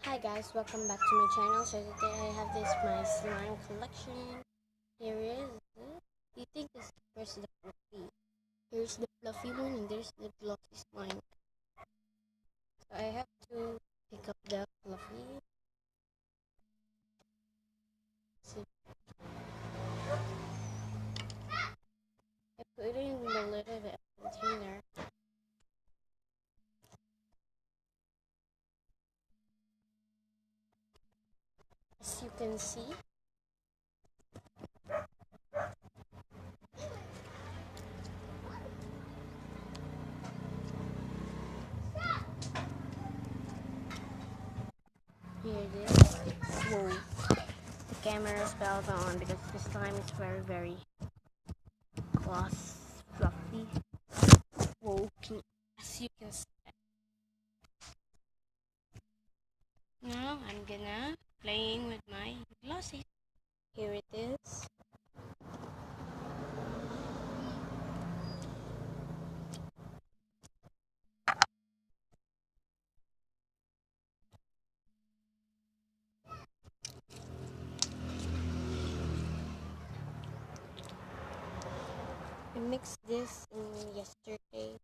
Hi guys, welcome back to my channel. So today I have this my slime collection. Here is it. Do you think this where's the fluffy? Here's the fluffy one and there's the glossy slime. So I have to pick up the fluffy. So I put it in the lid of the container. As you can see, here it is. Whoa. The camera spells on because the slime is very gloss fluffy. Whoa, as you can see. Now I'm gonna playing with my glossy. Here it is. I mixed this yesterday.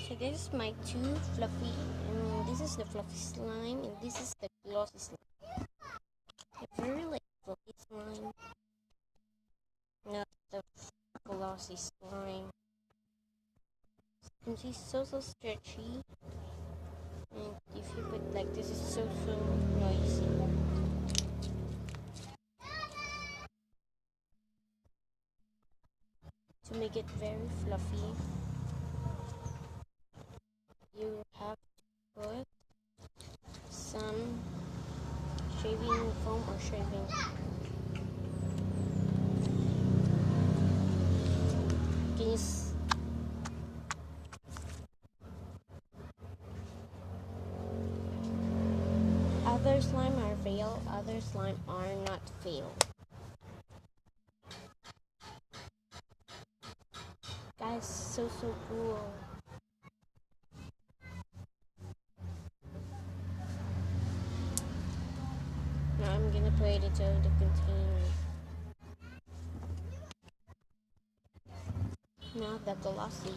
So this is my two fluffy, and this is the fluffy slime, and this is the glossy slime. I very like fluffy slime, not the glossy slime. You can see so stretchy, and if you put like this, is so noisy. To make it very fluffy, you have to put some shaving foam or shaving. Can you other slime are fail, other slime are not fail. Guys, so cool. Now I'm gonna put it into the container. Now the glossy.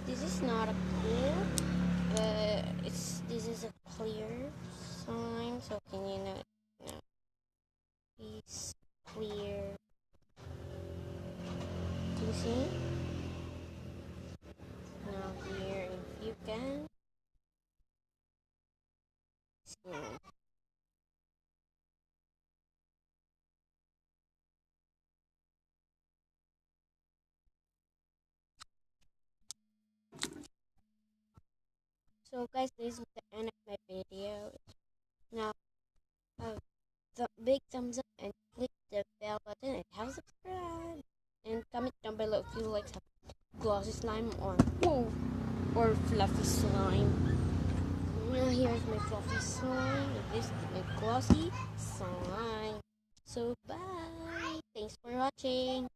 This is not a clear, this is a clear slime. So can you know? No, it's clear. Can you see? Now here, if you can see. So guys, this is the end of my video. Now, big thumbs up and click the bell button and have subscribe. And comment down below if you like some glossy slime or fluffy slime. Now here's my fluffy slime. And this is my glossy slime. So bye. Thanks for watching.